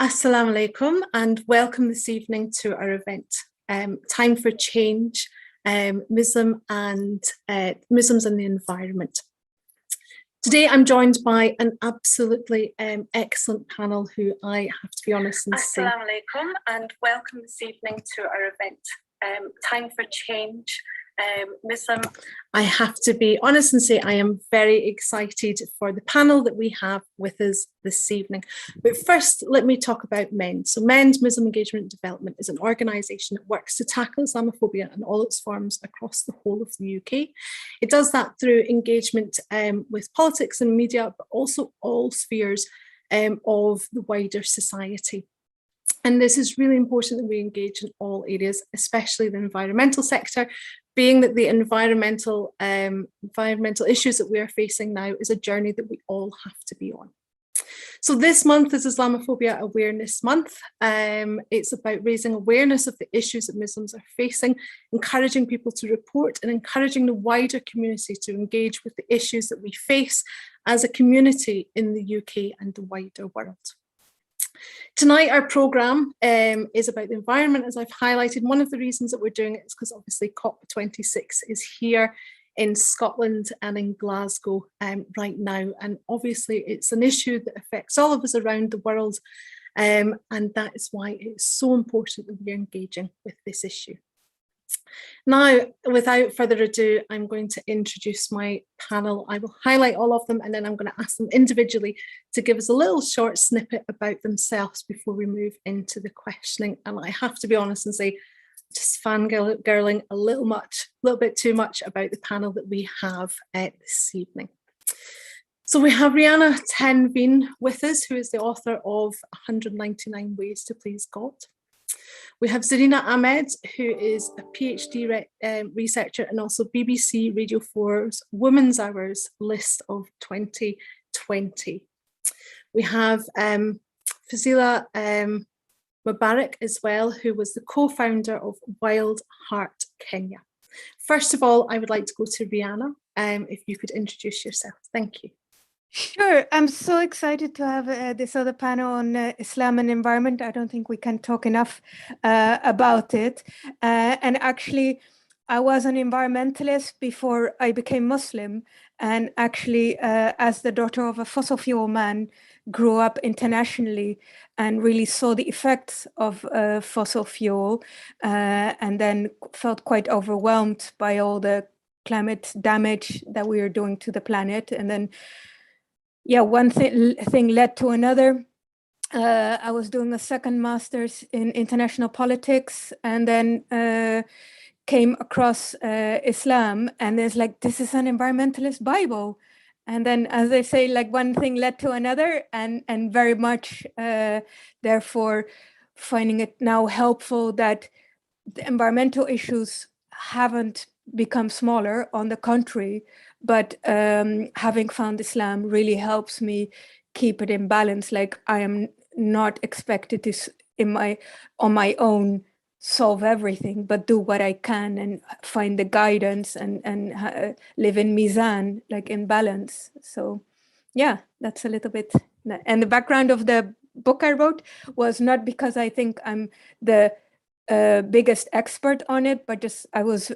Assalamu alaikum and welcome this evening to our event, Time for Change, Muslims and the Environment. Today I'm joined by an absolutely excellent panel who I have to be honest and say. Assalamu alaikum and welcome this evening to our event, Time for Change, Muslims. I have to be honest and say I am very excited for the panel that we have with us this evening. But first, let me talk about MEND. So MEND, Muslim Engagement and Development, is an organisation that works to tackle Islamophobia in all its forms across the whole of the UK. It does that through engagement with politics and media, but also all spheres of the wider society. And this is really important that we engage in all areas, especially the environmental sector, being that the environmental issues that we are facing now is a journey that we all have to be on. So this month is Islamophobia Awareness Month. It's about raising awareness of the issues that Muslims are facing, encouraging people to report and encouraging the wider community to engage with the issues that we face as a community in the UK and the wider world. Tonight, our programme is about the environment, as I've highlighted. One of the reasons that we're doing it is because obviously COP26 is here in Scotland and in Glasgow right now. And obviously it's an issue that affects all of us around the world. And that is why it's so important that we're engaging with this issue. Now, without further ado, I'm going to introduce my panel. I will highlight all of them and then I'm going to ask them individually to give us a little short snippet about themselves before we move into the questioning. And I have to be honest and say, just fangirling a little bit too much about the panel that we have this evening. So we have Rianne Veen with us, who is the author of 199 Ways to Please God. We have Zarina Ahmed, who is a PhD researcher and also BBC Radio 4's Women's Hours list of 2020. We have Fazeela Mubarak as well, who was the co-founder of Wild Heart Kenya. First of all, I would like to go to Rianne, if you could introduce yourself. Thank you. Sure, I'm so excited to have this other panel on Islam and environment. I don't think we can talk enough about it. And actually, I was an environmentalist before I became Muslim. And actually, as the daughter of a fossil fuel man, grew up internationally and really saw the effects of fossil fuel and then felt quite overwhelmed by all the climate damage that we are doing to the planet. And then one thing led to another. I was doing a second master's in international politics and then came across Islam, and there's like, this is an environmentalist Bible. And then, as they say, like one thing led to another, and very much therefore finding it now helpful that the environmental issues haven't become smaller, on the contrary, but having found Islam really helps me keep it in balance. Like I am not expected to, on my own, solve everything, but do what I can and find the guidance and live in mizan, like in balance. So yeah, that's a little bit. And the background of the book I wrote was not because I think I'm the biggest expert on it, but just I was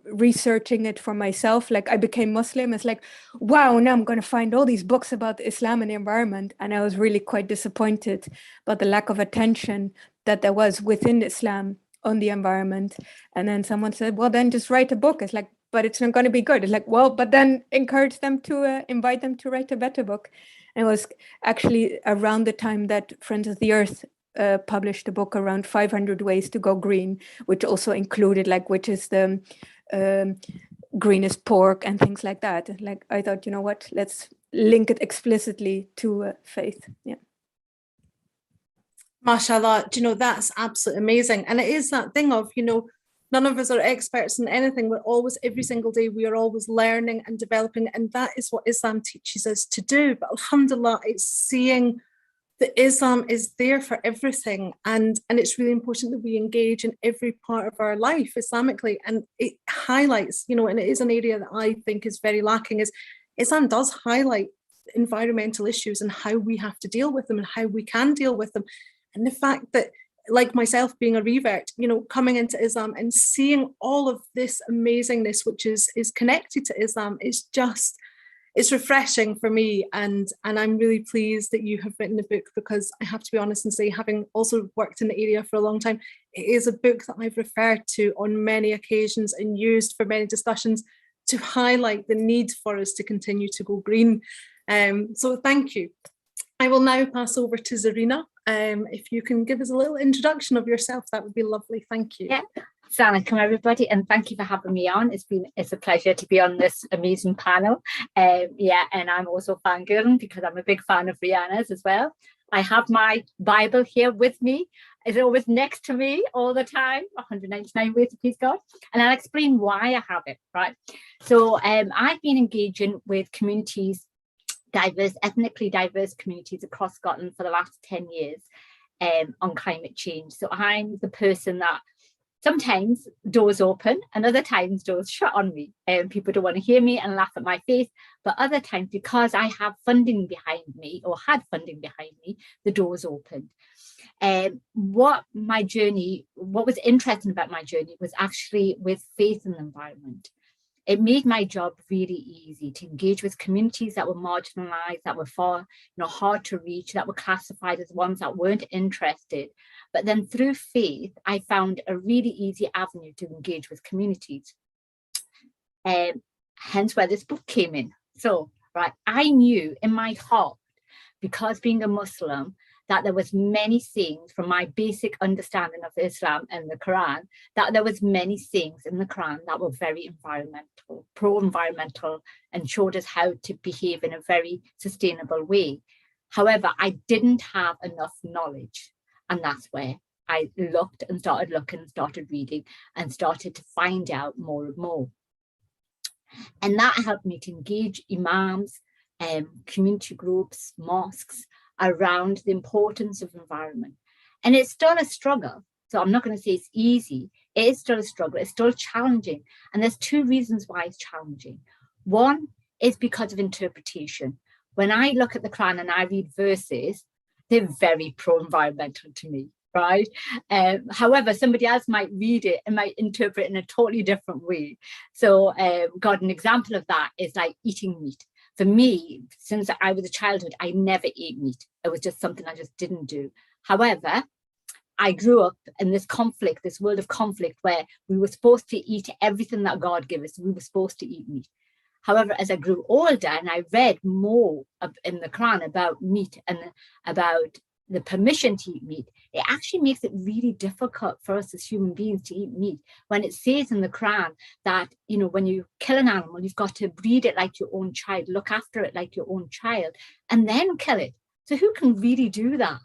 researching it for myself. Like I became Muslim. It's like, wow, now I'm going to find all these books about Islam and the environment. And I was really quite disappointed about the lack of attention that there was within Islam on the environment. And then someone said, well, then just write a book. It's like, but it's not going to be good. It's like, well, but then encourage them to invite them to write a better book. And it was actually around the time that Friends of the Earth published a book around 500 ways to go green, which also included like which is the greenest pork and things like that. Like I thought, you know what, let's link it explicitly to faith. Yeah. MashaAllah, that's absolutely amazing. And it is that thing of, none of us are experts in anything. We're always, every single day, we are always learning and developing. And that is what Islam teaches us to do. But alhamdulillah, it's seeing that Islam is there for everything. And it's really important that we engage in every part of our life Islamically. And it highlights, and it is an area that I think is very lacking, is Islam does highlight environmental issues and how we have to deal with them and how we can deal with them. And the fact that, like myself being a revert, you know, coming into Islam and seeing all of this amazingness which is connected to Islam is just, it's refreshing for me. And I'm really pleased that you have written the book, because I have to be honest and say, having also worked in the area for a long time, it is a book that I've referred to on many occasions and used for many discussions to highlight the need for us to continue to go green. So thank you. I will now pass over to Zarina. If you can give us a little introduction of yourself, that would be lovely. Thank you. Yeah. Assalamualaikum everybody, and thank you for having me on. It's a pleasure to be on this amazing panel. Yeah, and I'm also fangirling because I'm a big fan of Rianne's as well. I have my Bible here with me. It's always next to me all the time. 199 ways to please God, and I'll explain why I have it. Right. So I've been engaging with communities, ethnically diverse communities across Scotland for the last 10 years on climate change. So I'm the person that sometimes doors open and other times doors shut on me, and people don't want to hear me and laugh at my face. But other times, because I have funding behind me, or had funding behind me, the doors opened. What was interesting about my journey was actually with faith in the environment. It made my job really easy to engage with communities that were marginalized, that were far, hard to reach, that were classified as ones that weren't interested. But then through faith, I found a really easy avenue to engage with communities. Hence where this book came in. So, right, I knew in my heart, because being a Muslim, that there was many things from my basic understanding of Islam and the Quran, that there was many things in the Quran that were very environmental, pro-environmental, and showed us how to behave in a very sustainable way. However, I didn't have enough knowledge. And that's where I looked and started looking and started reading and started to find out more and more. And that helped me to engage imams, community groups, mosques, around the importance of environment. And it's still a struggle. So I'm not going to say it's easy. It is still a struggle. It's still challenging. And there's two reasons why it's challenging. One is because of interpretation. When I look at the Quran and I read verses, they're very pro-environmental to me, right? However, somebody else might read it and might interpret it in a totally different way. So got an example of that is like eating meat. For me, since I was a childhood, I never ate meat. It was just something I just didn't do. However, I grew up in this conflict, this world of conflict, where we were supposed to eat everything that God gave us. We were supposed to eat meat. However, as I grew older and I read more in the Quran about meat and about the permission to eat meat, it actually makes it really difficult for us as human beings to eat meat. When it says in the Quran that, when you kill an animal, you've got to breed it like your own child, look after it like your own child, and then kill it. So who can really do that?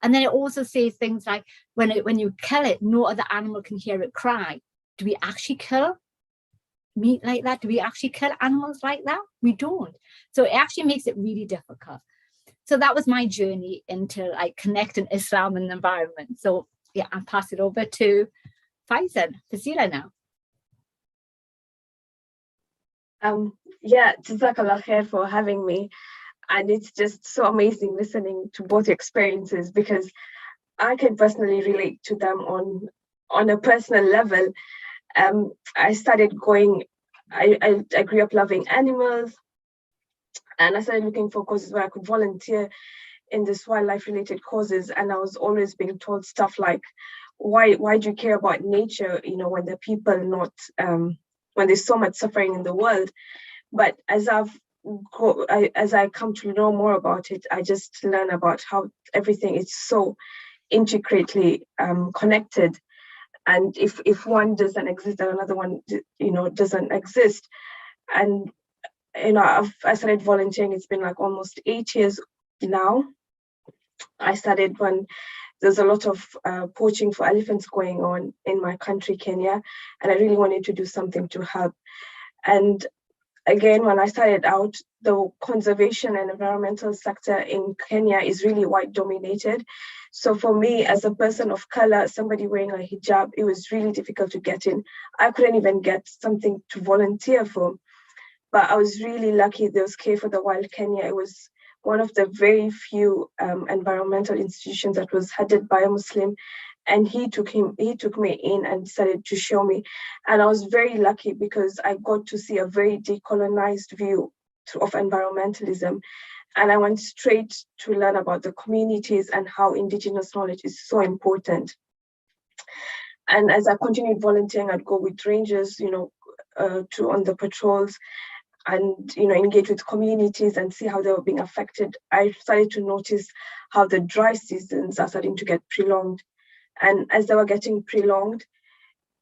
And then it also says things like, when you kill it, no other animal can hear it cry. Do we actually kill meat like that? Do we actually kill animals like that? We don't. So it actually makes it really difficult. So that was my journey into connecting Islam and the environment. So yeah, I'll pass it over to Fazeela now. Yeah, Jazakallah khair for having me. And it's just so amazing listening to both experiences, because I can personally relate to them on a personal level. I started going, I grew up loving animals, and I started looking for causes where I could volunteer in this wildlife related causes. And I was always being told stuff like, why do you care about nature, when the people when there's so much suffering in the world? But as I come to know more about it, I just learn about how everything is so intricately connected. And if one doesn't exist, then another one, doesn't exist. And I started volunteering. It's been almost 8 years now. I started when there's a lot of poaching for elephants going on in my country, Kenya, and I really wanted to do something to help. And again, when I started out, the conservation and environmental sector in Kenya is really white dominated. So for me, as a person of color, somebody wearing a hijab, it was really difficult to get in. I couldn't even get something to volunteer for. But I was really lucky. There was Care for the Wild Kenya. It was one of the very few environmental institutions that was headed by a Muslim, and he took me in and decided to show me. And I was very lucky because I got to see a very decolonized view of environmentalism. And I went straight to learn about the communities and how indigenous knowledge is so important. And as I continued volunteering, I'd go with rangers, on the patrols, and engage with communities and see how they were being affected. I started to notice how the dry seasons are starting to get prolonged. And as they were getting prolonged,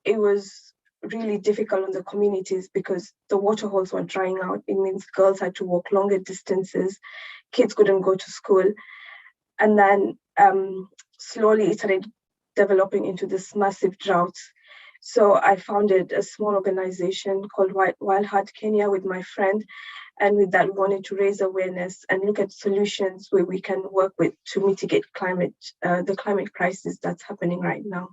it was really difficult on the communities because the water holes were drying out. It means girls had to walk longer distances, kids couldn't go to school. And then slowly it started developing into this massive drought. So I founded a small organization called Wild Heart Kenya with my friend. And with that, we wanted to raise awareness and look at solutions where we can work with to mitigate the climate crisis that's happening right now.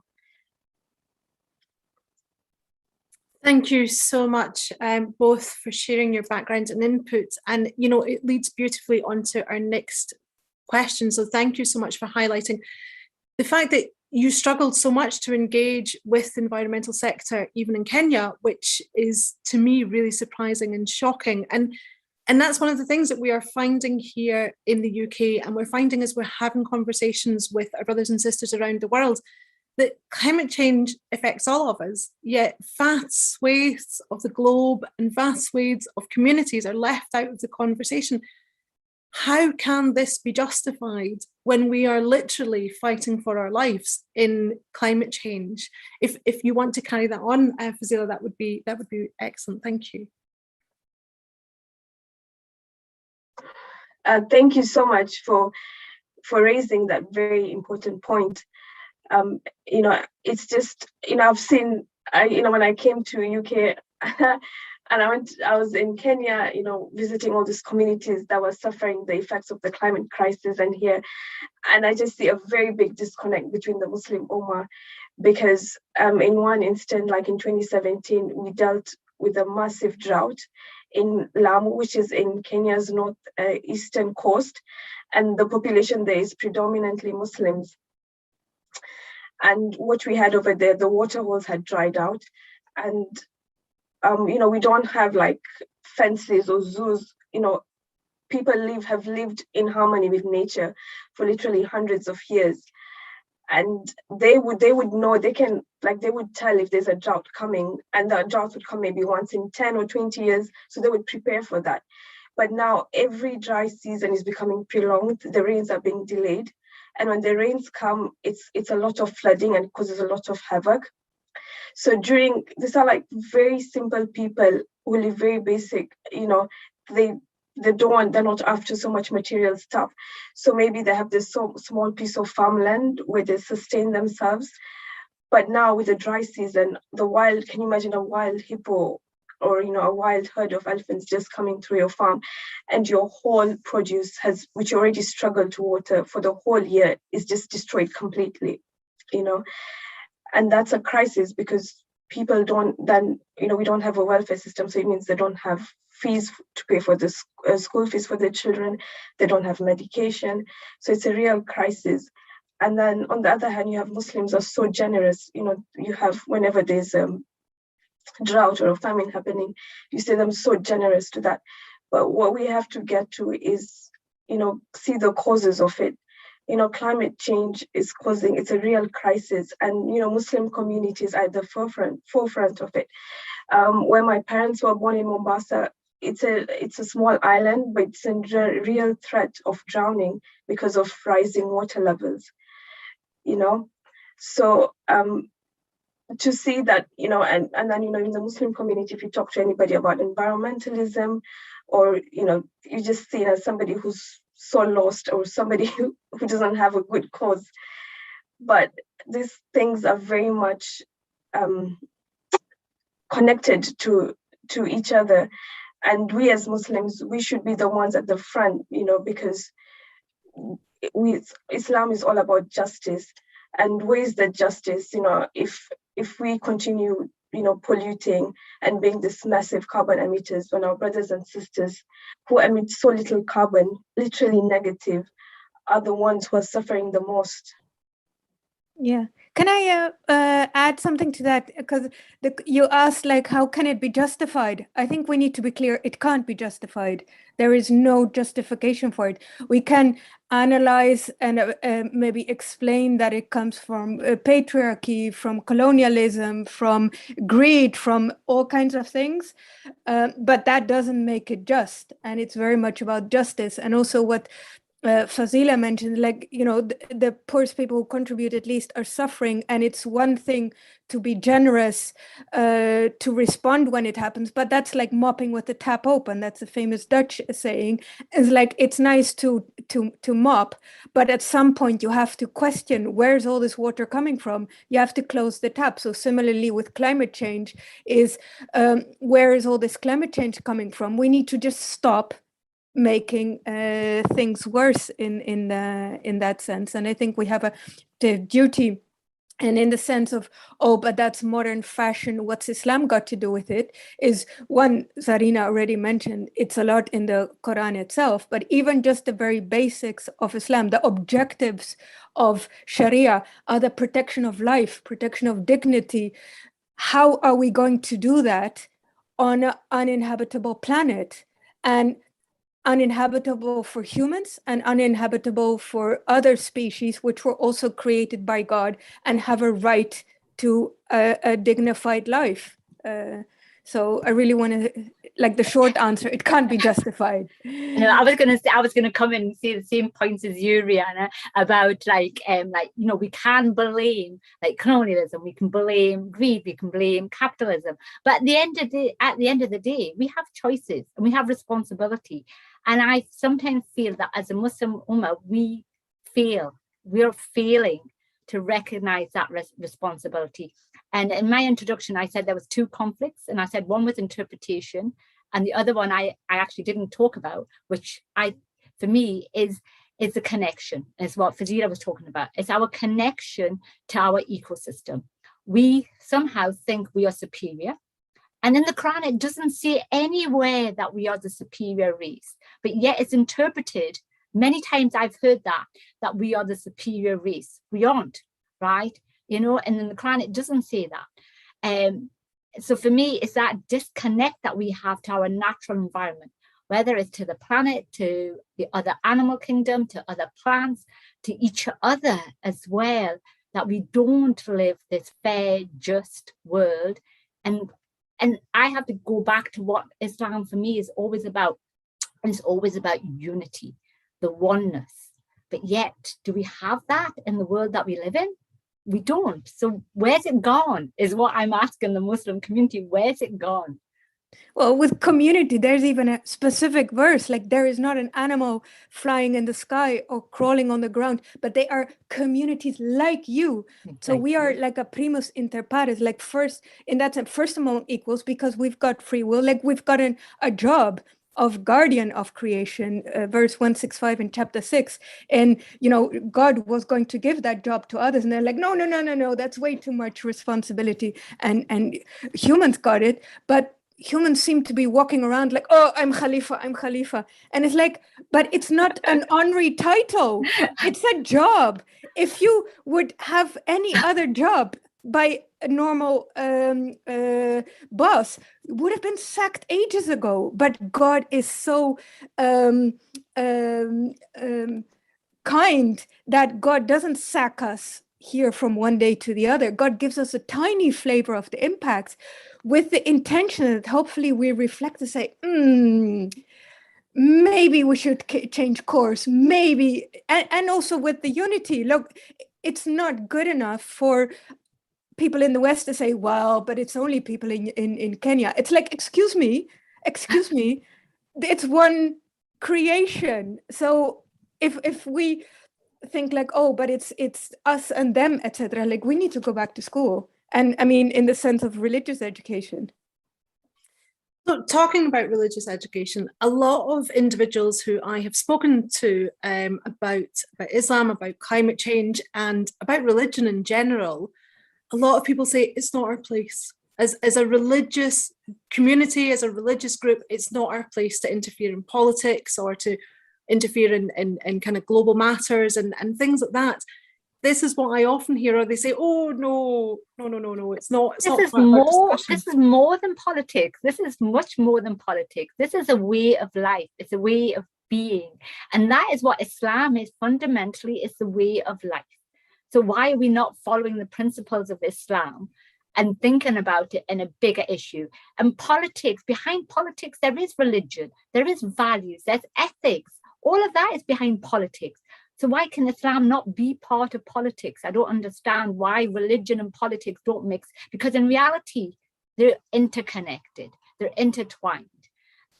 Thank you so much, both, for sharing your background and input. And, it leads beautifully onto our next question. So thank you so much for highlighting the fact that you struggled so much to engage with the environmental sector, even in Kenya, which is, to me, really surprising and shocking. And that's one of the things that we are finding here in the UK, and we're finding as we're having conversations with our brothers and sisters around the world, that climate change affects all of us, yet vast swathes of the globe and vast swathes of communities are left out of the conversation. How can this be justified when we are literally fighting for our lives in climate change? If you want to carry that on, Fazeela, that would be excellent. Thank you. Thank you so much for raising that very important point. It's just, I've seen, when I came to UK and I was in Kenya, visiting all these communities that were suffering the effects of the climate crisis and I just see a very big disconnect between the Muslim Ummah, because in one instant, like in 2017, we dealt with a massive drought in Lamu, which is in Kenya's eastern coast, and the population there is predominantly Muslims. And what we had over there, the water holes had dried out, and we don't have like fences or zoos. People have lived in harmony with nature for literally hundreds of years, and they would know, they would tell if there's a drought coming, and the drought would come maybe once in 10 or 20 years, so they would prepare for that. But now every dry season is becoming prolonged. The rains are being delayed, and when the rains come, it's a lot of flooding and causes a lot of havoc. So these are like very simple people who live very basic, they're not after so much material stuff. So maybe they have this small piece of farmland where they sustain themselves. But now with the dry season, can you imagine a wild hippo or, a wild herd of elephants just coming through your farm, and your whole produce which you already struggled to water for the whole year, is just destroyed completely, And that's a crisis because people we don't have a welfare system. So it means they don't have fees to pay for the school fees for their children. They don't have medication. So it's a real crisis. And then on the other hand, you have Muslims are so generous. You have, whenever there's a drought or a famine happening, you see them so generous to that. But what we have to get to is, see the causes of it. Climate change is it's a real crisis, and Muslim communities are at the forefront of it. Where my parents were born in Mombasa, it's a small island, but it's in real threat of drowning because of rising water levels. So to see that, and then in the Muslim community, if you talk to anybody about environmentalism, or you just see it as somebody who's so lost, or somebody who doesn't have a good cause. But these things are very much connected to each other, and we as Muslims, we should be the ones at the front, because Islam is all about justice. And where is the justice? If we continue polluting and being this massive carbon emitters, when our brothers and sisters who emit so little carbon, literally negative, are the ones who are suffering the most. Yeah. Can I add something to that? Because you asked, like, how can it be justified? I think we need to be clear, it can't be justified. There is no justification for it. We can analyze and maybe explain that it comes from patriarchy, from colonialism, from greed, from all kinds of things. But that doesn't make it just. And it's very much about justice. And also what Fazeela mentioned, like, the poorest people who contribute at least are suffering, and it's one thing to be generous, to respond when it happens, but that's like mopping with the tap open. That's a famous Dutch saying. It's like, it's nice to mop, but at some point you have to question, where's all this water coming from? You have to close the tap. So similarly with climate change is, where is all this climate change coming from? We need to just stop making things worse in that sense. And I think we have the duty, and in the sense of, oh, but that's modern fashion, what's Islam got to do with it, is one, Zarina already mentioned, it's a lot in the Quran itself, but even just the very basics of Islam, the objectives of Sharia are the protection of life, protection of dignity. How are we going to do that on an uninhabitable planet? And uninhabitable for humans and uninhabitable for other species, which were also created by God and have a right to a dignified life. So I really want to, like, the short answer, it can't be justified. No, I was going to come in and say the same points as you, Rianne, about we can blame like colonialism, we can blame greed, we can blame capitalism, but at the end of the day, we have choices and we have responsibility. And I sometimes feel that as a Muslim Ummah, we're failing to recognize that responsibility. And in my introduction, I said there was two conflicts, and I said one was interpretation, and the other one I actually didn't talk about, which for me is the connection, is what Fazeela was talking about. It's our connection to our ecosystem. We somehow think we are superior. And in the Quran, it doesn't say anywhere that we are the superior race, but yet it's interpreted. Many times I've heard that we are the superior race. We aren't, right? And in the Quran, it doesn't say that. So for me, it's that disconnect that we have to our natural environment, whether it's to the planet, to the other animal kingdom, to other plants, to each other as well, that we don't live this fair, just world. And I have to go back to what Islam for me is always about. And it's always about unity, the oneness. But yet, do we have that in the world that we live in? We don't. So where's it gone is what I'm asking the Muslim community. Where's it gone? Well, with community, there's even a specific verse, like there is not an animal flying in the sky or crawling on the ground, but they are communities like you. So we are like a primus inter pares, like first, in that sense, first among equals, because we've got free will, like we've gotten a job of guardian of creation, verse 165 in chapter 6. And, God was going to give that job to others. And they're like, no, that's way too much responsibility. And humans got it, but humans seem to be walking around like, oh, I'm Khalifa. And it's like, but it's not an honorary title. It's a job. If you would have any other job by a normal boss, would have been sacked ages ago. But God is so kind that God doesn't sack us here from one day to the other. God gives us a tiny flavor of the impacts with the intention that hopefully we reflect and say, maybe we should change course, maybe. And also with the unity, look, it's not good enough for people in the West to say, well, but it's only people in Kenya. It's like, excuse me, it's one creation. So if we think like, oh, but it's us and them, etc., like we need to go back to school. And I mean, in the sense of religious education. So talking about religious education, a lot of individuals who I have spoken to about Islam, about climate change, and about religion in general, a lot of people say it's not our place. as a religious community, as a religious group, it's not our place to interfere in politics or to interfere in kind of global matters and things like that. This is what I often hear, or they say, "Oh no, it's not." This is more than politics. This is much more than politics. This is a way of life. It's a way of being, and that is what Islam is fundamentally. It's the way of life. So why are we not following the principles of Islam and thinking about it in a bigger issue? And politics, behind politics, there is religion, there is values, there's ethics. All of that is behind politics. So why can Islam not be part of politics? I don't understand why religion and politics don't mix, because in reality, they're interconnected, they're intertwined,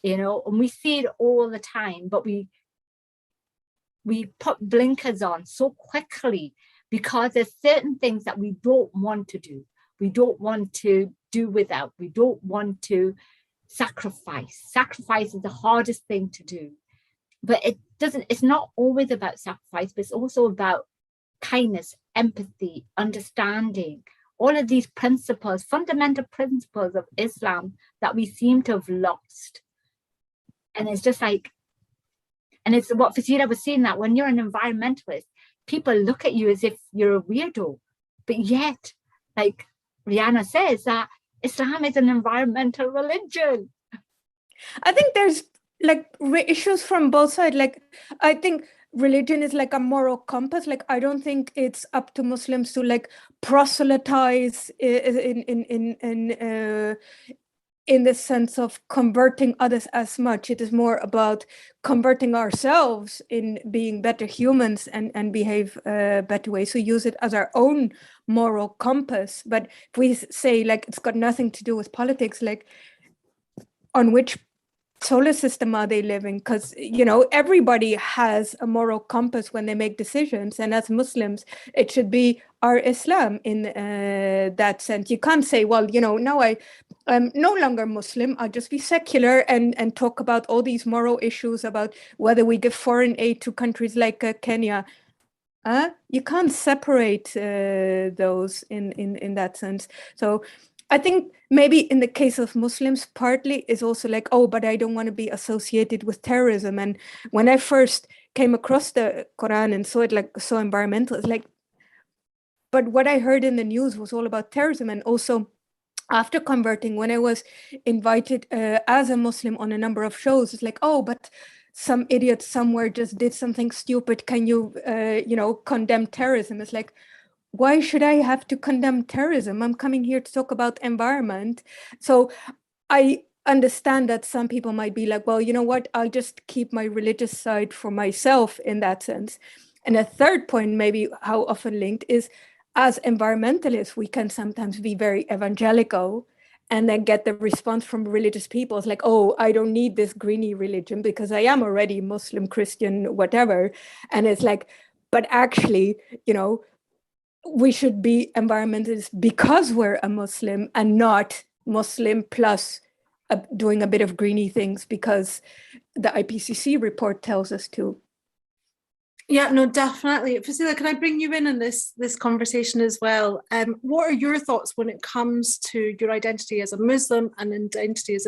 and we see it all the time, but we put blinkers on so quickly because there's certain things that we don't want to do. We don't want to do without. We don't want to sacrifice. Sacrifice is the hardest thing to do. But it's not always about sacrifice, but it's also about kindness, empathy, understanding, all of these principles, fundamental principles of Islam that we seem to have lost. And it's just like, and it's what Fazeela was saying, that when you're an environmentalist, people look at you as if you're a weirdo. But yet, like Rianne says, that Islam is an environmental religion. I think there's like issues from both sides. Like, I think religion is like a moral compass. Like, I don't think it's up to Muslims to like proselytize in the sense of converting others as much. It is more about converting ourselves in being better humans and behave better ways. So use it as our own moral compass. But if we say like it's got nothing to do with politics, like on which solar system are they living? Because everybody has a moral compass when they make decisions, and as Muslims it should be our Islam in that sense. You can't say, well, now I'm no longer Muslim, I'll just be secular and talk about all these moral issues about whether we give foreign aid to countries like Kenya. You can't separate those in that sense. So I think maybe in the case of Muslims, partly is also like, oh, but I don't want to be associated with terrorism. And when I first came across the Quran and saw it like so environmental, it's like, but what I heard in the news was all about terrorism. And also after converting, when I was invited as a Muslim on a number of shows, it's like, oh, but some idiot somewhere just did something stupid. Can you, condemn terrorism? It's like, why should I have to condemn terrorism? I'm coming here to talk about environment. So I understand that some people might be like, well, you know what? I'll just keep my religious side for myself in that sense. And a third point, maybe how often linked, is as environmentalists, we can sometimes be very evangelical and then get the response from religious people. It's like, oh, I don't need this greenie religion because I am already Muslim, Christian, whatever. And it's like, but actually, we should be environmentalists because we're a Muslim and not Muslim plus doing a bit of greenie things because the IPCC report tells us to. Yeah, no, definitely. Fazeela, can I bring you in this conversation as well? What are your thoughts when it comes to your identity as a Muslim and identity as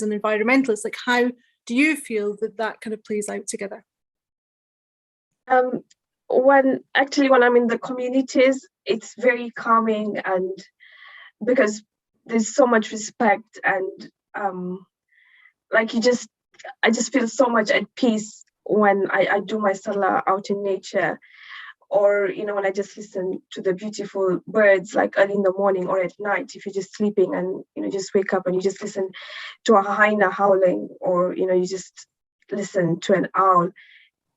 an environmentalist? Like, how do you feel that kind of plays out together? When I'm in the communities, it's very calming, and because there's so much respect and I just feel so much at peace when I do my salah out in nature, or when I just listen to the beautiful birds like early in the morning or at night, if you're just sleeping and just wake up and you just listen to a hyena howling, or you just listen to an owl.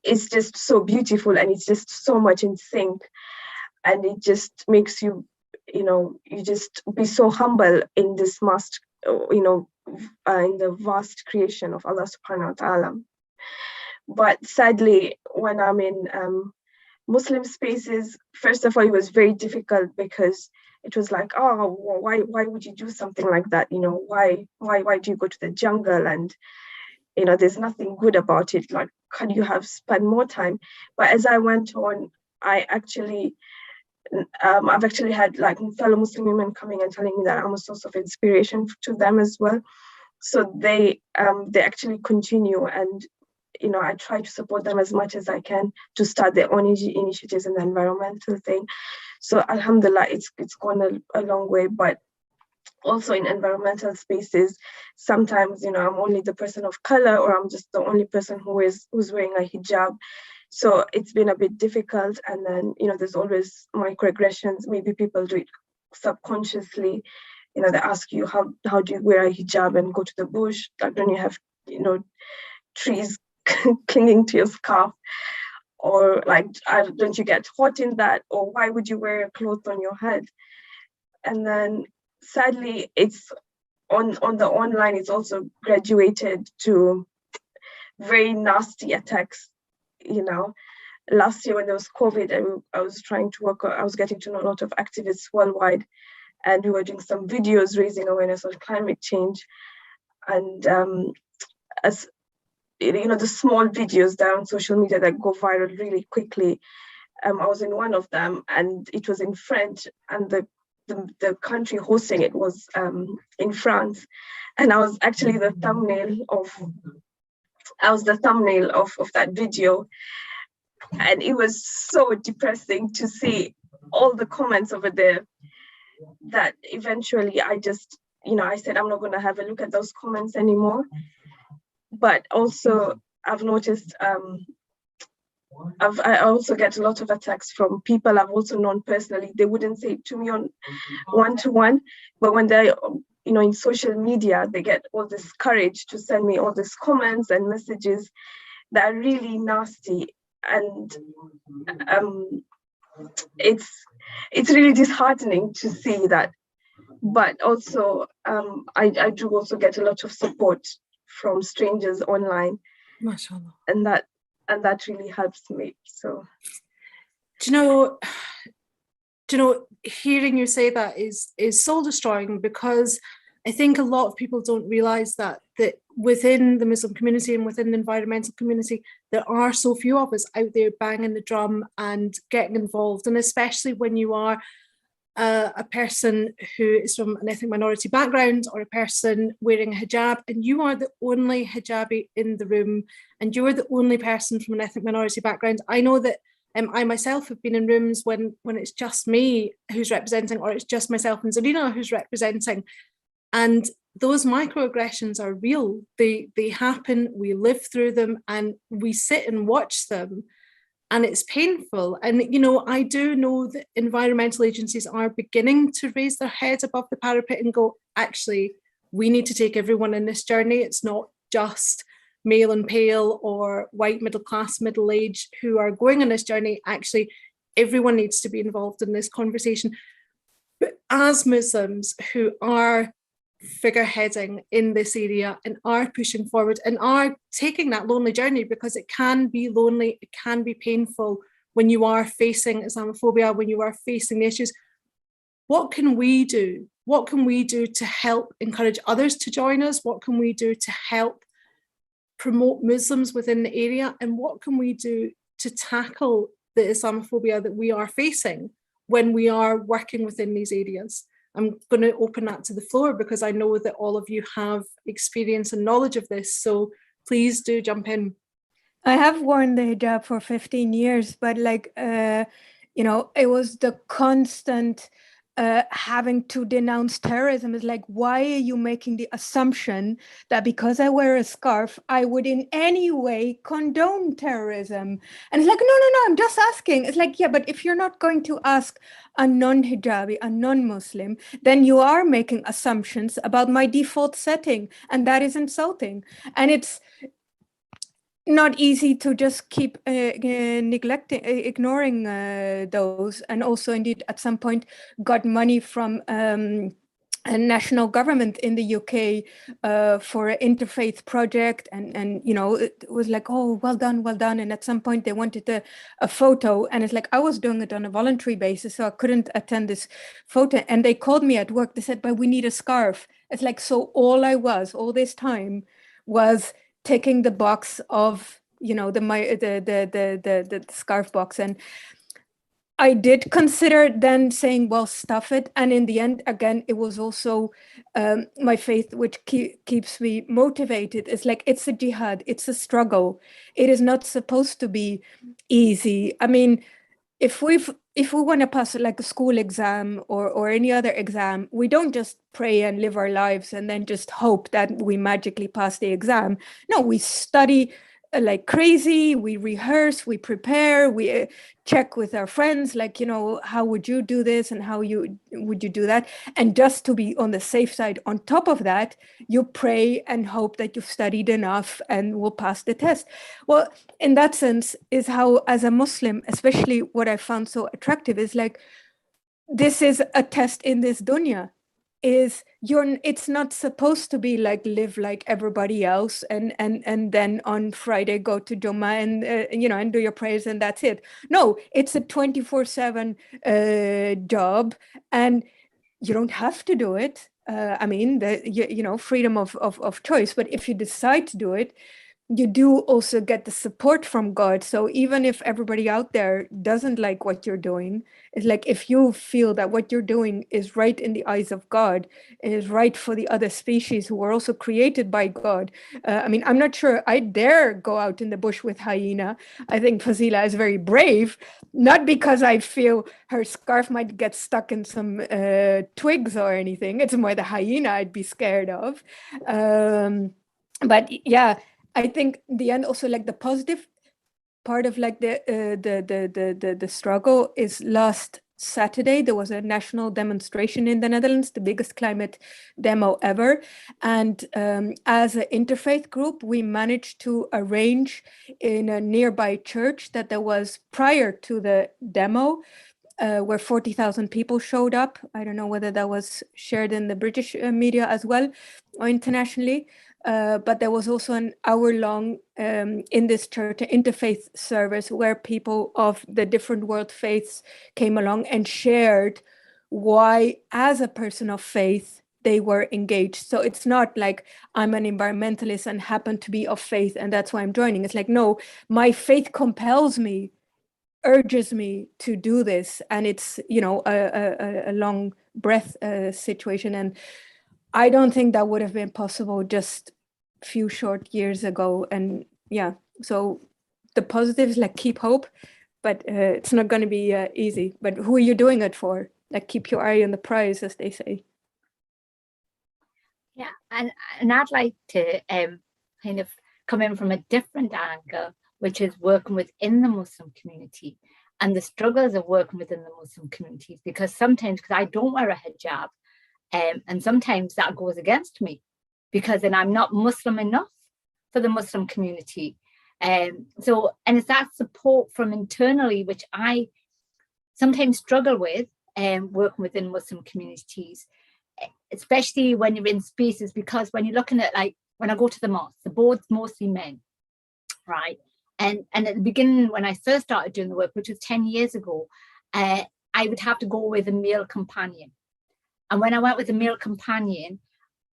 It's just so beautiful, and it's just so much in sync, and it just makes you you just be so humble in this in the vast creation of Allah subhanahu wa ta'ala. But sadly, when I'm in Muslim spaces, first of all, it was very difficult because it was like, oh, why would you do something like that? Why do you go to the jungle? And there's nothing good about it. Like, could you have spent more time? But as I went on, I actually I've actually had like fellow Muslim women coming and telling me that I'm a source of inspiration to them as well. So they actually continue, and I try to support them as much as I can to start their own initiatives in the environmental thing. So alhamdulillah, it's gone a long way. But also in environmental spaces, sometimes I'm only the person of color, or I'm just the only person who's wearing a hijab. So it's been a bit difficult. And then there's always microaggressions. Maybe people do it subconsciously. They ask you, how do you wear a hijab and go to the bush? Like, don't you have trees clinging to your scarf? Or like, don't you get hot in that? Or why would you wear a cloth on your head? And then sadly, it's on the online, it's also graduated to very nasty attacks. Last year when there was COVID, I was trying to work, I was getting to know a lot of activists worldwide, and we were doing some videos raising awareness on climate change. And as the small videos that are on social media that go viral really quickly, I was in one of them, and it was in French, and the country hosting it was in France, and I was actually the thumbnail of that video. And it was so depressing to see all the comments over there, that eventually I just I said, I'm not going to have a look at those comments anymore. But also I've noticed I also get a lot of attacks from people I've also known personally. They wouldn't say it to me on one-to-one, but when they're in social media, they get all this courage to send me all these comments and messages that are really nasty. And it's really disheartening to see that. But also I do also get a lot of support from strangers online. MashaAllah. And that really helps me. So, do you know, hearing you say that is soul destroying, because I think a lot of people don't realize that within the Muslim community and within the environmental community, there are so few of us out there banging the drum and getting involved. And especially when you are a person who is from an ethnic minority background, or a person wearing a hijab, and you are the only hijabi in the room, and you are the only person from an ethnic minority background. I know that I myself have been in rooms when it's just me who's representing, or it's just myself and Zarina who's representing, and those microaggressions are real. They happen, we live through them, and we sit and watch them. And it's painful. And, I do know that environmental agencies are beginning to raise their heads above the parapet and go, actually, we need to take everyone in this journey. It's not just male and pale or white, middle class, middle age who are going on this journey. Actually, everyone needs to be involved in this conversation. But as Muslims who are figureheading in this area and are pushing forward and are taking that lonely journey, because it can be lonely, it can be painful when you are facing Islamophobia, when you are facing the issues. What can we do? What can we do to help encourage others to join us? What can we do to help promote Muslims within the area? And what can we do to tackle the Islamophobia that we are facing when we are working within these areas? I'm going to open that to the floor, because I know that all of you have experience and knowledge of this. So please do jump in. I have worn the hijab for 15 years, but it was the constant having to denounce terrorism. Is like, why are you making the assumption that because I wear a scarf, I would in any way condone terrorism? And it's like, no, I'm just asking. It's like, yeah, but if you're not going to ask a non-hijabi, a non-Muslim, then you are making assumptions about my default setting, and that is insulting. And it's not easy to just keep ignoring those. And also, indeed, at some point got money from a national government in the UK for an interfaith project, and it was like, oh, well done. And at some point they wanted a photo, and it's like, I was doing it on a voluntary basis, so I couldn't attend this photo. And they called me at work, they said, but we need a scarf. It's like, so all this time was taking the box of the scarf box. And I did consider then saying, well, stuff it. And in the end, again, it was also my faith, which keeps me motivated. It's like, it's a jihad, it's a struggle. It is not supposed to be easy. I mean, if we want to pass like a school exam or any other exam, we don't just pray and live our lives and then just hope that we magically pass the exam. No, we study like crazy, we rehearse, we prepare, we check with our friends, like, you know, how would you do this and how would you do that? And just to be on the safe side, on top of that, you pray and hope that you've studied enough and will pass the test. Well, in that sense is how, as a Muslim, especially what I found so attractive is like, this is a test in this dunya. It's not supposed to be like live like everybody else and then on Friday go to Jummah and and do your prayers and that's it. No, it's a 24/7 job, and you don't have to do it. I mean, freedom of choice. But if you decide to do it, you do also get the support from God. So even if everybody out there doesn't like what you're doing, it's like, if you feel that what you're doing is right in the eyes of God, is right for the other species who are also created by God. I mean, I'm not sure I dare go out in the bush with hyena. I think Fazeela is very brave, not because I feel her scarf might get stuck in some twigs or anything. It's more the hyena I'd be scared of. But yeah, I think in the end also, like, the positive part of like the struggle is last Saturday there was a national demonstration in the Netherlands, the biggest climate demo ever, and as an interfaith group we managed to arrange in a nearby church that there was, prior to the demo, where 40,000 people showed up. I don't know whether that was shared in the British media as well or internationally. But there was also an hour-long in this church, an interfaith service where people of the different world faiths came along and shared why, as a person of faith, they were engaged. So it's not like I'm an environmentalist and happen to be of faith and that's why I'm joining. It's like, no, my faith compels me, urges me to do this, and it's a long breath situation. And I don't think that would have been possible just a few short years ago. And yeah, so the positives, like, keep hope, but it's not going to be easy. But who are you doing it for? Like, keep your eye on the prize, as they say. Yeah, and I'd like to kind of come in from a different angle, which is working within the Muslim community and the struggles of working within the Muslim communities. Because sometimes, because I don't wear a hijab, and sometimes that goes against me, because then I'm not Muslim enough for the Muslim community. And it's that support from internally, which I sometimes struggle with, working within Muslim communities, especially when you're in spaces, because when you're looking at, like, when I go to the mosque, the board's mostly men, right? And at the beginning, when I first started doing the work, which was 10 years ago, I would have to go with a male companion. And when I went with a male companion,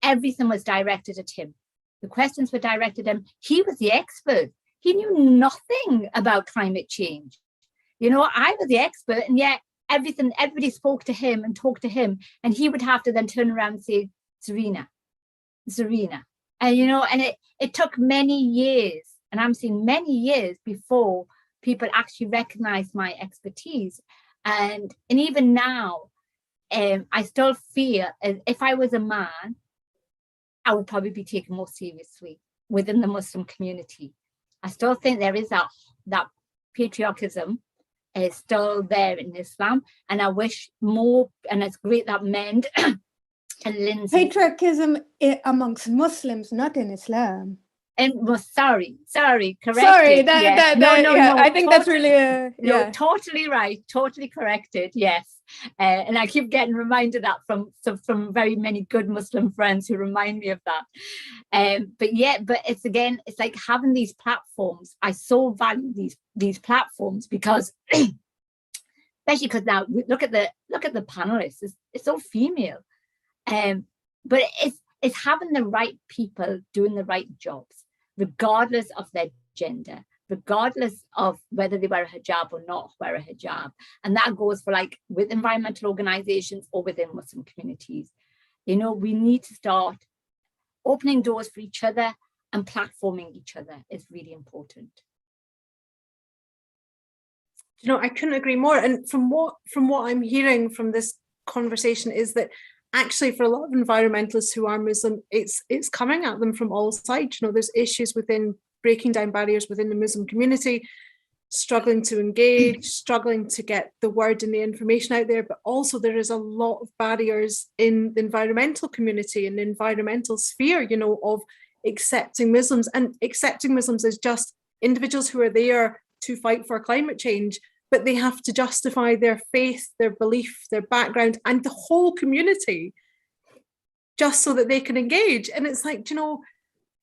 everything was directed at him. The questions were directed at him. He was the expert. He knew nothing about climate change. I was the expert, and yet everybody spoke to him and talked to him, and he would have to then turn around and say, Zarina. And, and it took many years, and I'm saying many years, before people actually recognized my expertise. And even now, I still feel as if I was a man, I would probably be taken more seriously within the Muslim community. I still think there is that patriarchism is still there in Islam, and I wish more, and it's great that men and Linsay. Patriarchism amongst Muslims, not in Islam. And sorry, correct. Sorry, no, I think that's really totally right, totally corrected. Yes, and I keep getting reminded that from very many good Muslim friends who remind me of that. But it's like having these platforms. I so value these platforms because, especially because now look at the panelists. It's all female, but it's having the right people doing the right jobs, regardless of their gender, regardless of whether they wear a hijab or not wear a hijab. And that goes for like with environmental organizations or within Muslim communities. You know, we need to start opening doors for each other, and platforming each other is really important. You know, I couldn't agree more. And from what I'm hearing from this conversation is that actually for a lot of environmentalists who are Muslim, it's coming at them from all sides. You know, there's issues within breaking down barriers within the Muslim community, struggling to engage, struggling to get the word and the information out there, but also there is a lot of barriers in the environmental community and the environmental sphere, you know, of accepting Muslims. And accepting Muslims as just individuals who are there to fight for climate change, but they have to justify their faith, their belief, their background, and the whole community just so that they can engage. And it's like, you know,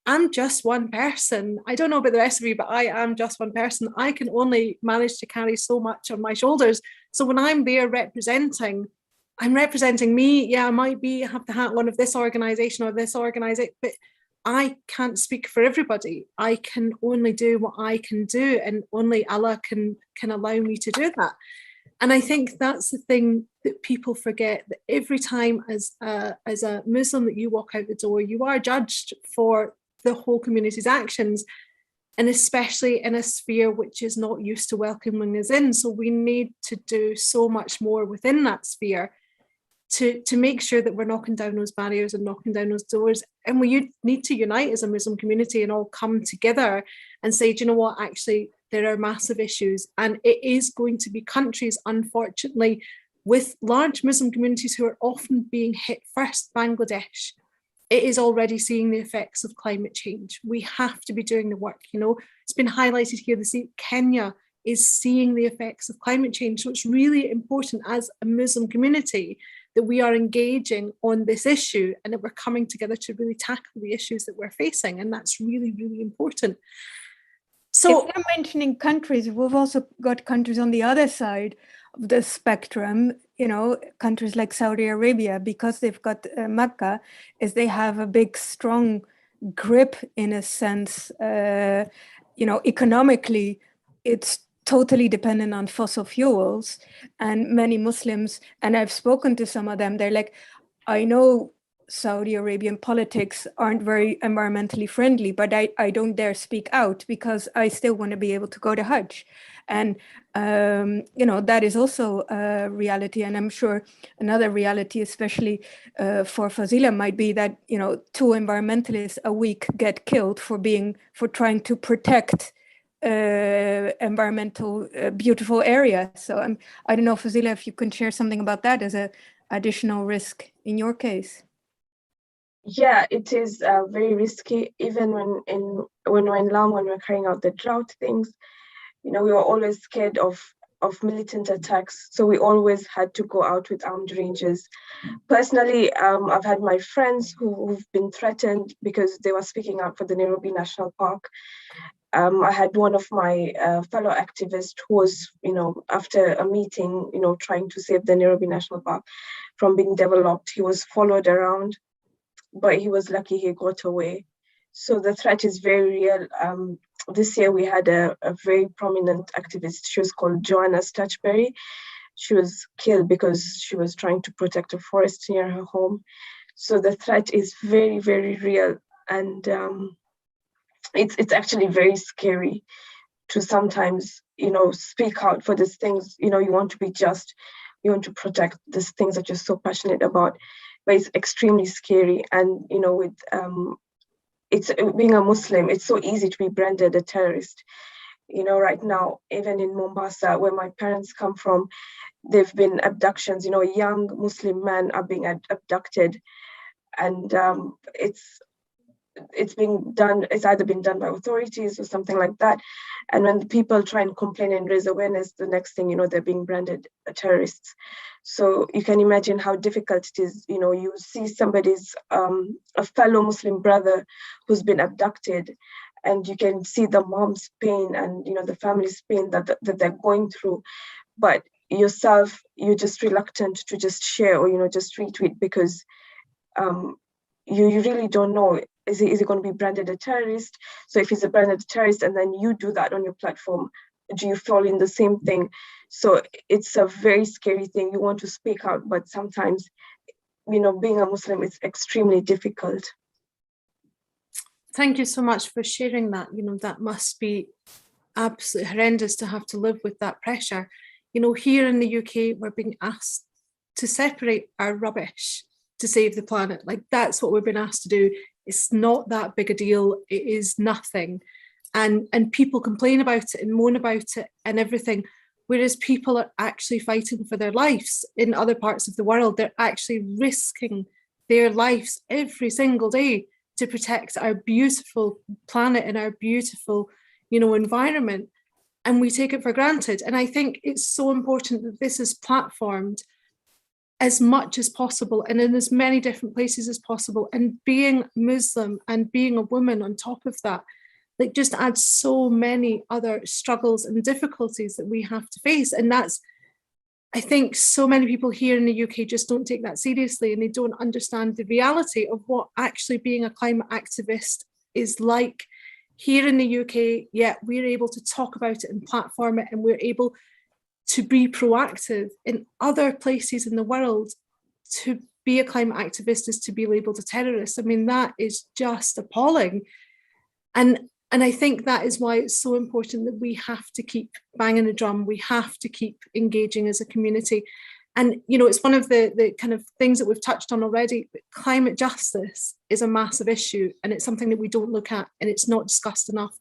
I'm just one person. I don't know about the rest of you, but I am just one person. I can only manage to carry so much on my shoulders. So when I'm there representing, I'm representing me. Yeah, I might have the hat on of this organization or this organization, but I can't speak for everybody. I can only do what I can do, and only Allah can allow me to do that. And I think that's the thing that people forget, that every time as a Muslim that you walk out the door, you are judged for the whole community's actions, and especially in a sphere which is not used to welcoming us in. So we need to do so much more within that sphere to make sure that we're knocking down those barriers and knocking down those doors. And we need to unite as a Muslim community and all come together and say, do you know what, actually, there are massive issues. And it is going to be countries, unfortunately, with large Muslim communities who are often being hit first. Bangladesh, it is already seeing the effects of climate change. We have to be doing the work. You know, it's been highlighted here this evening. Kenya is seeing the effects of climate change. So it's really important as a Muslim community that we are engaging on this issue and that we're coming together to really tackle the issues that we're facing. And that's really, really important. So if I'm mentioning countries, we've also got countries on the other side of the spectrum, you know, countries like Saudi Arabia, because they've got Mecca, is they have a big, strong grip in a sense, you know, economically, it's totally dependent on fossil fuels. And many Muslims, and I've spoken to some of them, they're like, I know Saudi Arabian politics aren't very environmentally friendly, but I don't dare speak out because I still want to be able to go to Hajj. And, you know, that is also a reality. And I'm sure another reality, especially for Fazeela, might be that, you know, 2 environmentalists a week get killed for trying to protect environmental beautiful area. So I don't know, Fazeela, if you can share something about that as a additional risk in your case. Yeah, it is very risky. Even when we're in Lam, when we're carrying out the drought things, you know, we were always scared of militant attacks. So we always had to go out with armed rangers. Personally, I've had my friends who've been threatened because they were speaking out for the Nairobi National Park. I had one of my fellow activists who was, you know, after a meeting, you know, trying to save the Nairobi National Park from being developed. He was followed around, but he was lucky he got away. So the threat is very real. This year we had a very prominent activist. She was called Joanna Stachberry. She was killed because she was trying to protect a forest near her home. So the threat is very, very real. And it's actually very scary to sometimes, you know, speak out for these things. You know, you want to be just, you want to protect these things that you're so passionate about, but it's extremely scary. And, you know, with it's being a Muslim, it's so easy to be branded a terrorist. You know, right now, even in Mombasa, where my parents come from, there've been abductions. You know, young Muslim men are being abducted, and it's being done, it's either been done by authorities or something like that. And when people try and complain and raise awareness, the next thing you know, they're being branded terrorists. So you can imagine how difficult it is. You know, you see somebody's a fellow Muslim brother who's been abducted, and you can see the mom's pain and, you know, the family's pain that they're going through. But yourself, you're just reluctant to just share or, you know, just retweet because you really don't know. is he going to be branded a terrorist? So if he's a branded terrorist and then you do that on your platform, do you fall in the same thing? So it's a very scary thing. You want to speak out, but sometimes, being a Muslim is extremely difficult. Thank you so much for sharing that. That must be absolutely horrendous to have to live with that pressure. Here in the UK, we're being asked to separate our rubbish to save the planet. Like, that's what we've been asked to do. It's not that big a deal. It is nothing. And people complain about it and moan about it and everything, whereas people are actually fighting for their lives in other parts of the world. They're actually risking their lives every single day to protect our beautiful planet and our beautiful, environment. And we take it for granted. And I think it's so important that this is platformed as much as possible and in as many different places as possible. And being Muslim and being a woman on top of that, like, just adds so many other struggles and difficulties that we have to face. And I think so many people here in the UK just don't take that seriously, and they don't understand the reality of what actually being a climate activist is like. Here in the UK, yeah, we're able to talk about it and platform it, and we're able to be proactive. In other places in the world, to be a climate activist is to be labelled a terrorist. I mean, that is just appalling. And I think that is why it's so important that we have to keep banging the drum. We have to keep engaging as a community. And, it's one of the kind of things that we've touched on already, but climate justice is a massive issue, and it's something that we don't look at, and it's not discussed enough.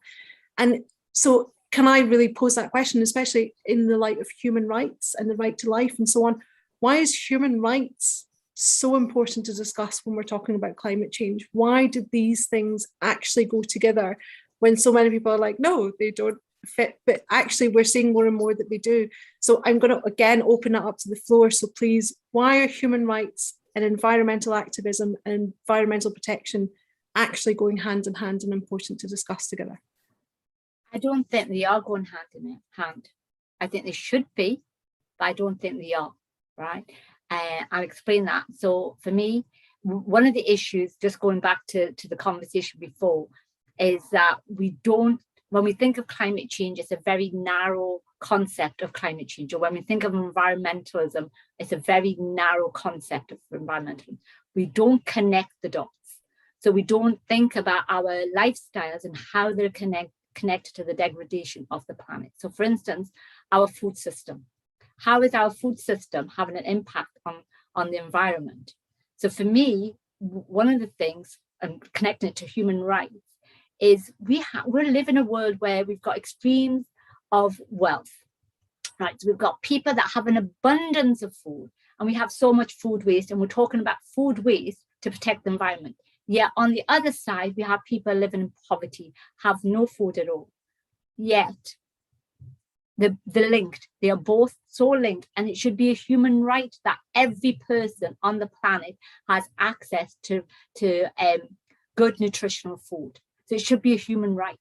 And so can I really pose that question, especially in the light of human rights and the right to life and so on? Why is human rights so important to discuss when we're talking about climate change? Why do these things actually go together when so many people are like, no, they don't fit? But actually, we're seeing more and more that they do. So I'm going to, again, open it up to the floor. So please, why are human rights and environmental activism and environmental protection actually going hand in hand and important to discuss together? I don't think they are going hand in hand. I think they should be, but I don't think they are, right? I'll explain that. So for me, one of the issues, just going back to the conversation before, is that when we think of climate change, it's a very narrow concept of climate change. Or when we think of environmentalism, it's a very narrow concept of environmentalism. We don't connect the dots. So we don't think about our lifestyles and how they're connected to the degradation of the planet. So for instance, our food system. How is our food system having an impact on the environment? So for me, one of the things, and connecting it to human rights, is we live in a world where we've got extremes of wealth, right? So we've got people that have an abundance of food, and we have so much food waste, and we're talking about food waste to protect the environment. Yet on the other side, we have people living in poverty, have no food at all. Yet they're linked. They are both so linked, and it should be a human right that every person on the planet has access to good nutritional food. So it should be a human right,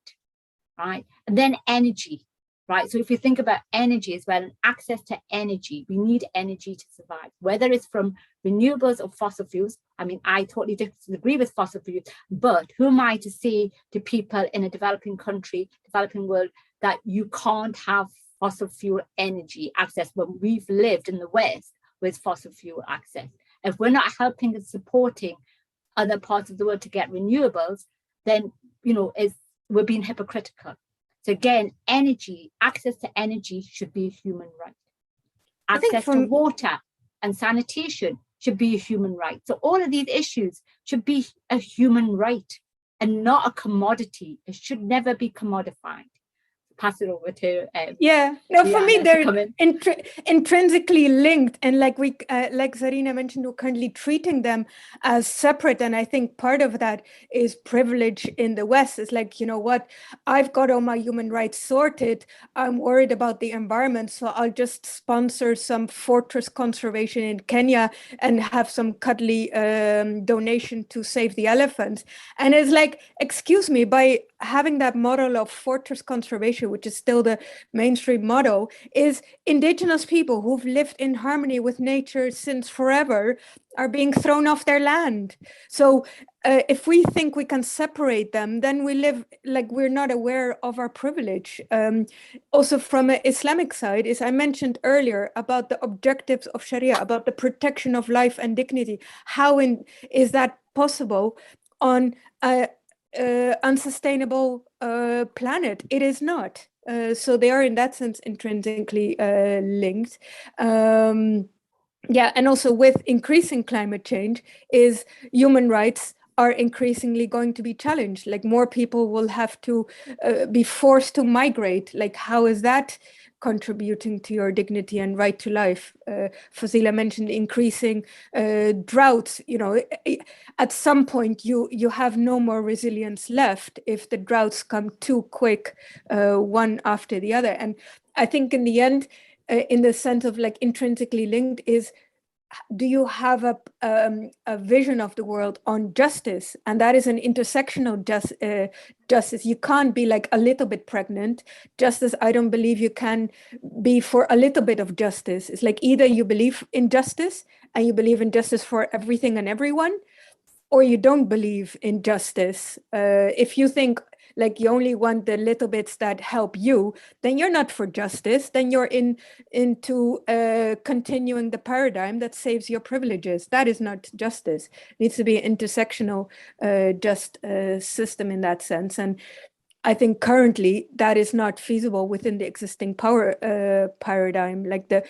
right? And then energy, right? So if you think about energy as well, and access to energy, we need energy to survive, whether it's from renewables or fossil fuels. I mean, I totally disagree with fossil fuels, but who am I to say to people in a developing country, developing world, that you can't have fossil fuel energy access when we've lived in the West with fossil fuel access? If we're not helping and supporting other parts of the world to get renewables, then we're being hypocritical. So again, energy, access to energy should be a human right. Access to water and sanitation should be a human right. So all of these issues should be a human right and not a commodity. It should never be commodified. Pass it over to for me they're intrinsically linked, and like Zarina mentioned, we're currently treating them as separate. And I think part of that is privilege in the West. It's like, I've got all my human rights sorted, I'm worried about the environment, so I'll just sponsor some fortress conservation in Kenya and have some cuddly donation to save the elephants. And it's like, excuse me, by having that model of fortress conservation, which is still the mainstream model, is indigenous people who've lived in harmony with nature since forever are being thrown off their land. So if we think we can separate them, then we live like we're not aware of our privilege. Also from an Islamic side, is I mentioned earlier about the objectives of Sharia, about the protection of life and dignity. How is that possible on a unsustainable planet? It is not. So they are in that sense intrinsically linked. Yeah, and also with increasing climate change is human rights are increasingly going to be challenged. Like more people will have to be forced to migrate. Like how is that contributing to your dignity and right to life? Fazeela mentioned increasing droughts. You know, at some point you have no more resilience left if the droughts come too quick, one after the other. And I think in the end, in the sense of like intrinsically linked, is do you have a vision of the world on justice? And that is an intersectional justice. You can't be like a little bit pregnant. Justice, I don't believe you can be for a little bit of justice. It's like either you believe in justice and you believe in justice for everything and everyone, or you don't believe in justice. If you think like you only want the little bits that help you, then you're not for justice. Then you're into continuing the paradigm that saves your privileges. That is not justice. It needs to be an intersectional just system in that sense. And I think currently that is not feasible within the existing power paradigm. Like the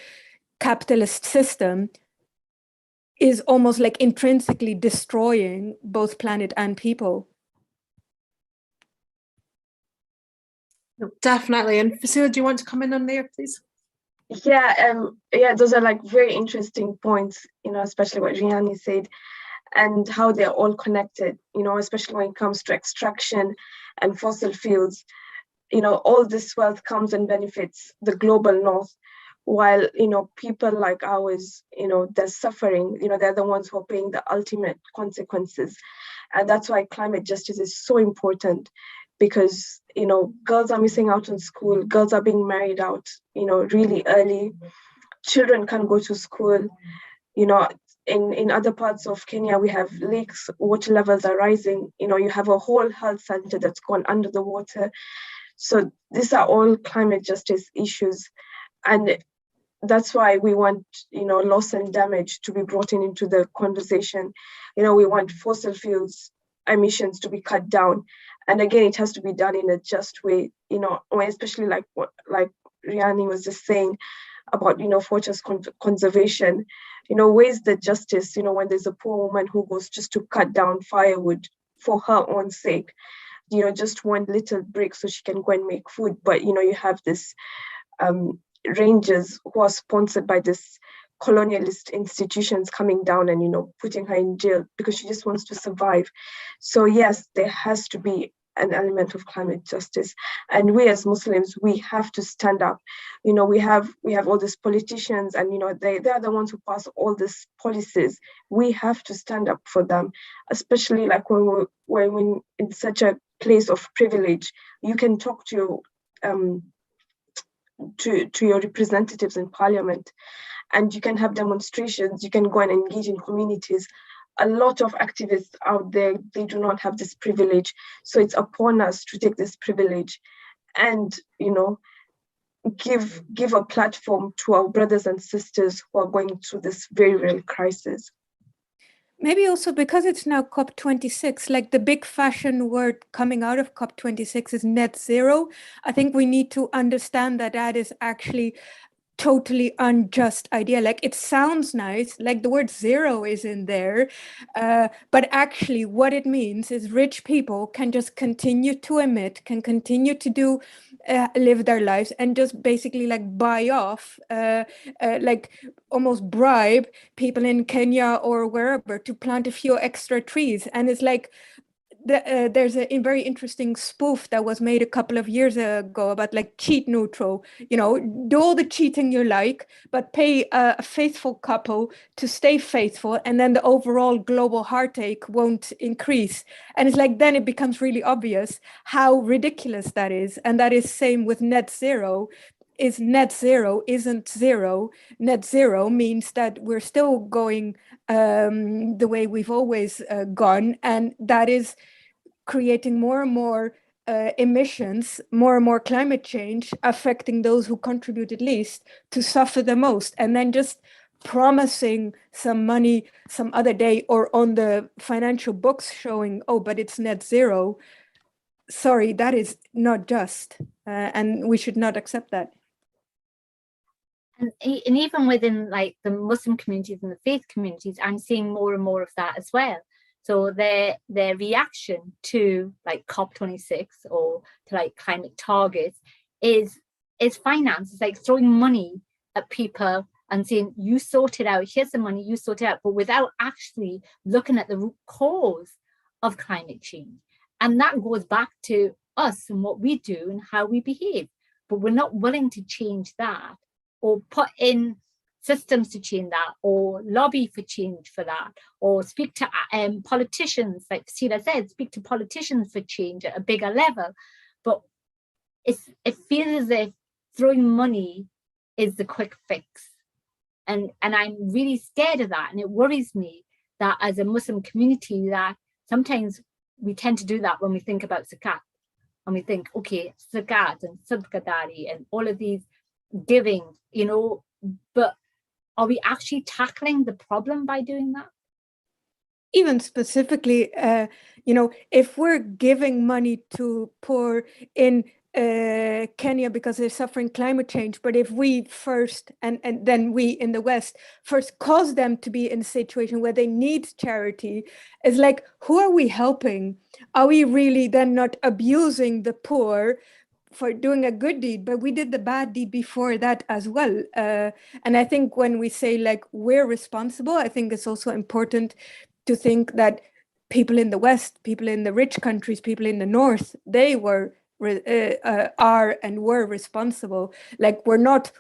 capitalist system is almost like intrinsically destroying both planet and people. No, definitely. And Fazeela, do you want to come in on there, please? Yeah, those are like very interesting points, you know, especially what Rianne said and how they're all connected, you know, especially when it comes to extraction and fossil fuels. You know, all this wealth comes and benefits the global north, while, you know, people like ours, you know, they're suffering, you know, they're the ones who are paying the ultimate consequences. And that's why climate justice is so important, because, you know, girls are missing out on school, girls are being married out, you know, really early, children can't go to school, you know. In other parts of Kenya, we have lakes, water levels are rising, you know, you have a whole health center that's gone under the water. So these are all climate justice issues. And that's why we want, you know, loss and damage to be brought into the conversation. You know, we want fossil fuels emissions to be cut down. And again, it has to be done in a just way, you know, especially like what Rianne was just saying about, you know, fortress conservation, you know, where's the justice, you know, when there's a poor woman who goes just to cut down firewood for her own sake, you know, just one little brick so she can go and make food. But, you know, you have this rangers who are sponsored by this colonialist institutions coming down and, you know, putting her in jail because she just wants to survive. So yes, there has to be an element of climate justice, and we as Muslims, we have to stand up. You know, we have all these politicians, and, you know, they are the ones who pass all these policies. We have to stand up for them, especially like when we're in such a place of privilege. You can talk to your representatives in parliament, and you can have demonstrations, you can go and engage in communities. A lot of activists out there, they do not have this privilege. So it's upon us to take this privilege and, you know, give a platform to our brothers and sisters who are going through this very real crisis. Maybe also because it's now COP26, like the big fashion word coming out of COP26 is net zero. I think we need to understand that that is actually totally unjust idea. Like it sounds nice, like the word zero is in there, but actually what it means is rich people can just continue to emit, can continue to do live their lives, and just basically like buy off, like almost bribe people in Kenya or wherever to plant a few extra trees. And it's like there's a very interesting spoof that was made a couple of years ago about like cheat neutral, do all the cheating you like, but pay a faithful couple to stay faithful, and then the overall global heartache won't increase. And it's like, then it becomes really obvious how ridiculous that is. And that is same with net zero. Is net zero isn't zero. Net zero means that we're still going the way we've always gone, and that is creating more and more emissions, more and more climate change, affecting those who contributed least to suffer the most. And then just promising some money some other day, or on the financial books showing, oh, but it's net zero. Sorry, that is not just, and we should not accept that. And even within like the Muslim communities and the faith communities, I'm seeing more and more of that as well. So their reaction to like COP26 or to like climate targets is finance. It's like throwing money at people and saying, you sort it out, here's the money, you sort it out, but without actually looking at the root cause of climate change. And that goes back to us and what we do and how we behave. But we're not willing to change that, or put in systems to change that, or lobby for change for that, or speak to politicians, like Fazeela said, speak to politicians for change at a bigger level. But it feels as if throwing money is the quick fix. And I'm really scared of that. And it worries me that as a Muslim community, that sometimes we tend to do that when we think about zakat. And we think, okay, zakat and sadqadari and all of these giving, but are we actually tackling the problem by doing that? Even specifically, if we're giving money to poor in Kenya because they're suffering climate change, but if we first, and then we in the West first cause them to be in a situation where they need charity, it's like, who are we helping? Are we really then not abusing the poor for doing a good deed, but we did the bad deed before that as well? And I think when we say like we're responsible, I think it's also important to think that people in the West, people in the rich countries, people in the North, they are and were responsible. Like, we're not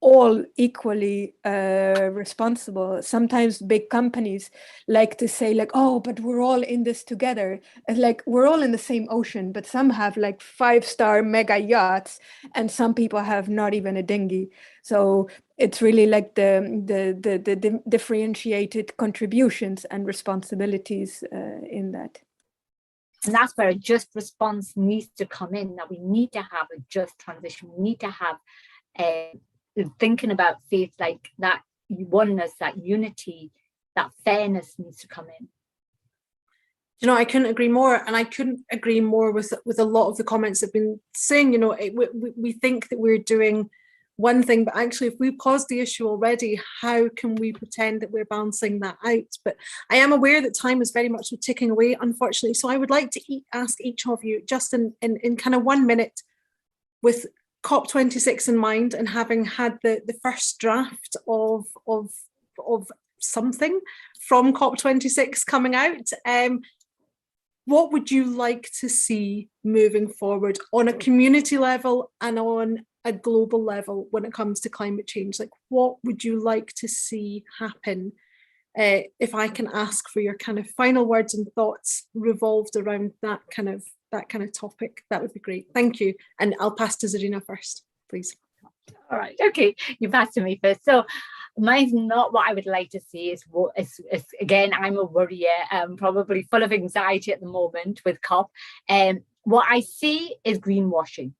all equally responsible. Sometimes big companies like to say like, oh, but we're all in this together. It's like, we're all in the same ocean, but some have like 5-star mega yachts and some people have not even a dinghy. So it's really like the differentiated contributions and responsibilities in that. And that's where a just response needs to come in, that we need to have a just transition. We need to have thinking about faith, like that oneness, that unity, that fairness needs to come in. I couldn't agree more, and I couldn't agree more with a lot of the comments that have been saying, we think that we're doing one thing, but actually if we've caused the issue already, how can we pretend that we're balancing that out? But I am aware that time is very much ticking away, unfortunately, so I would like to ask each of you, just in kind of 1 minute, with COP26 in mind, and having had the first draft of something from COP26 coming out, what would you like to see moving forward on a community level and on a global level when it comes to climate change? Like, what would you like to see happen? If I can ask for your kind of final words and thoughts revolved around that kind of topic, that would be great. Thank you. And I'll pass to Zarina first, please. All right. Okay. You passed to me first. So mine's not what I would like to see. Is again, I'm a worrier, probably full of anxiety at the moment with COP. What I see is greenwashing.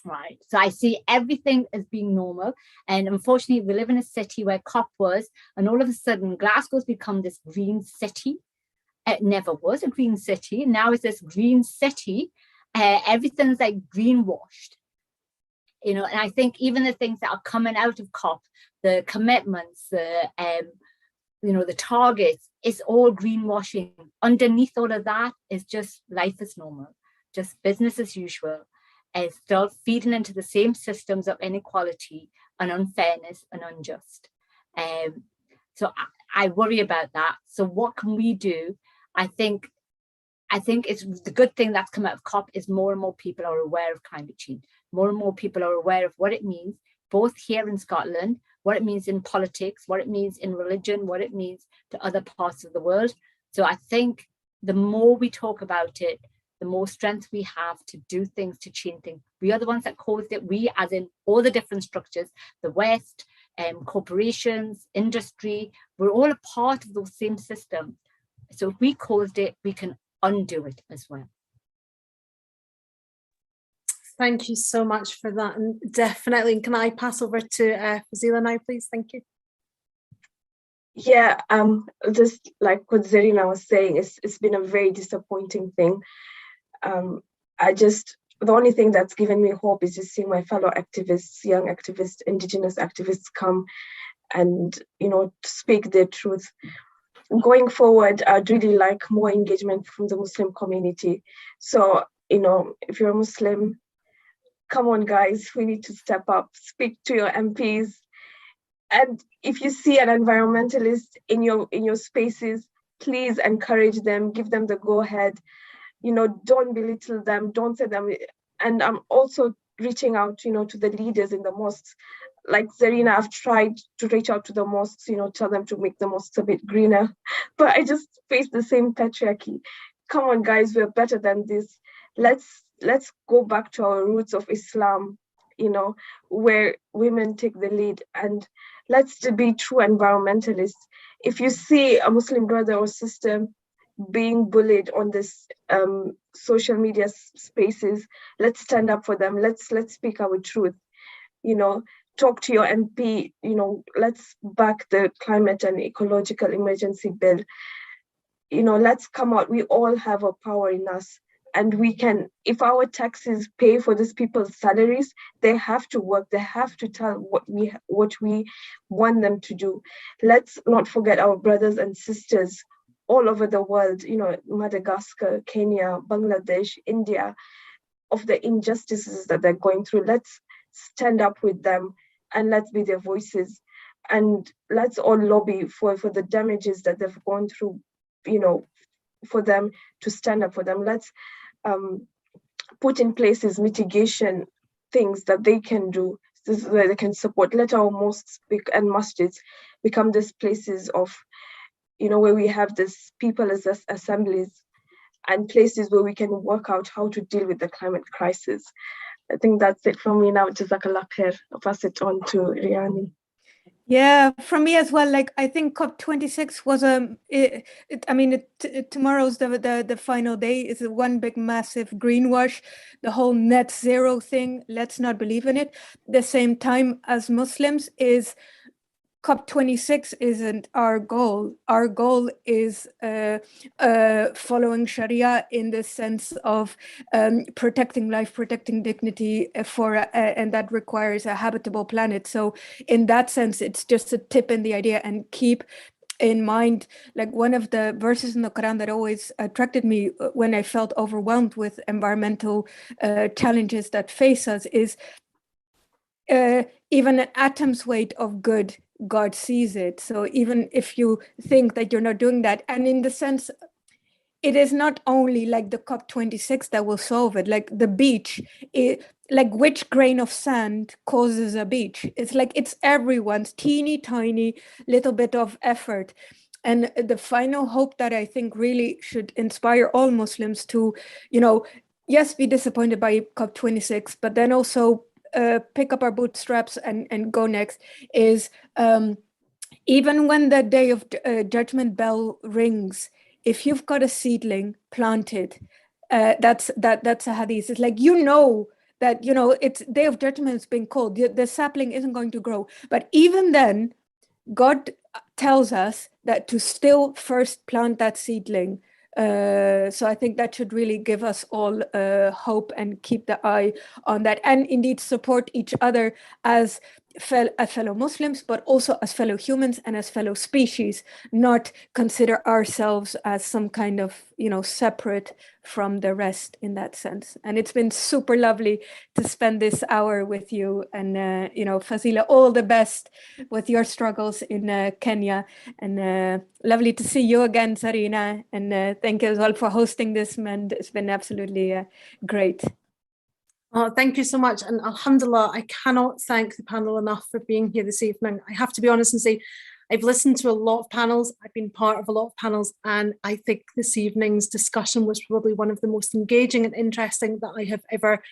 Right. So I see everything as being normal. And unfortunately, we live in a city where COP was, and all of a sudden Glasgow's become this green city. It never was a green city. Now it's this green city. Everything's like greenwashed. And I think even the things that are coming out of COP, the commitments, the targets, it's all greenwashing. Underneath all of that is just life as normal, just business as usual. Is still feeding into the same systems of inequality and unfairness and unjust. So I worry about that. So what can we do? I think I think it's the good thing that's come out of COP is more and more people are aware of climate change. More and more people are aware of what it means, both here in Scotland, what it means in politics, what it means in religion, what it means to other parts of the world. So I think the more we talk about it, the more strength we have to do things, to change things. We are the ones that caused it. We, as in all the different structures, the West, corporations, industry, we're all a part of those same systems. So if we caused it, we can undo it as well. Thank you so much for that. And definitely, can I pass over to Fazeela now, please? Thank you. Yeah, just like what Zarina was saying, it's been a very disappointing thing. The only thing that's given me hope is just seeing my fellow activists, young activists, Indigenous activists come and, speak their truth. Going forward, I'd really like more engagement from the Muslim community. So, if you're a Muslim, come on, guys, we need to step up, speak to your MPs. And if you see an environmentalist in your spaces, please encourage them, give them the go-ahead. Don't belittle them, don't say them. And I'm also reaching out, to the leaders in the mosques. Like Zarina, I've tried to reach out to the mosques, tell them to make the mosques a bit greener, but I just face the same patriarchy. Come on, guys, we're better than this. Let's go back to our roots of Islam, where women take the lead, and let's be true environmentalists. If you see a Muslim brother or sister being bullied on this social media spaces, let's stand up for them. Let's speak our truth. Talk to your MP. Let's back the climate and ecological emergency bill. Let's come out. We all have a power in us, and we can. If our taxes pay for these people's salaries, they have to work. They have to tell what we want them to do. Let's not forget our brothers and sisters all over the world, Madagascar, Kenya, Bangladesh, India, of the injustices that they're going through. Let's stand up with them and let's be their voices. And let's all lobby for the damages that they've gone through, for them to stand up for them. Let's put in places mitigation things that they can do, where they can support. Let our mosques and masjids become these places of where we have this people as assemblies and places where we can work out how to deal with the climate crisis. I think that's it from me now. Jazakallah khair. I'll pass it on to Rianne. Yeah, from me as well. Like, I think COP26 was tomorrow's the final day. It's one big massive greenwash. The whole net zero thing. Let's not believe in it. The same time, as Muslims, is COP26 isn't our goal. Our goal is following Sharia in the sense of protecting life, protecting dignity and that requires a habitable planet. So in that sense, it's just a tip in the idea, and keep in mind, like one of the verses in the Quran that always attracted me when I felt overwhelmed with environmental challenges that face us is even an atom's weight of good, God sees it. So even if you think that you're not doing that, and in the sense, it is not only like the COP26 that will solve it, like the beach, like which grain of sand causes a beach? It's like, it's everyone's teeny tiny little bit of effort. And the final hope that I think really should inspire all Muslims to, yes, be disappointed by COP26, but then also pick up our bootstraps and go next, is even when the day of judgment bell rings, if you've got a seedling planted, that's a hadith. It's like, that it's day of judgment is being called. The sapling isn't going to grow, but even then, God tells us that to still first plant that seedling. So I think that should really give us all hope and keep the eye on that, and indeed support each other as as fellow Muslims, but also as fellow humans and as fellow species, not consider ourselves as some kind of, separate from the rest in that sense. And it's been super lovely to spend this hour with you. And, Fazeela, all the best with your struggles in Kenya. And lovely to see you again, Zarina. And thank you as well for hosting this, and it's been absolutely great. Oh, thank you so much. And alhamdulillah, I cannot thank the panel enough for being here this evening. I have to be honest and say, I've listened to a lot of panels, I've been part of a lot of panels, and I think this evening's discussion was probably one of the most engaging and interesting that I have ever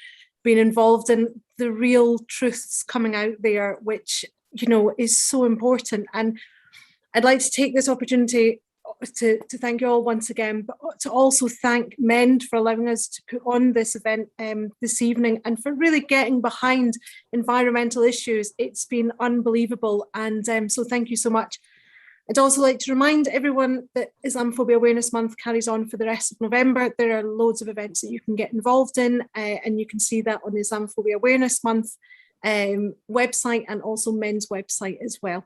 been involved in. The real truths coming out there, which, is so important. And I'd like to take this opportunity to thank you all once again, but to also thank MEND for allowing us to put on this event this evening, and for really getting behind environmental issues. It's been unbelievable, and so thank you so much. I'd also like to remind everyone that Islamophobia Awareness Month carries on for the rest of November. There are loads of events that you can get involved in, and you can see that on the Islamophobia Awareness Month website, and also MEND's website as well.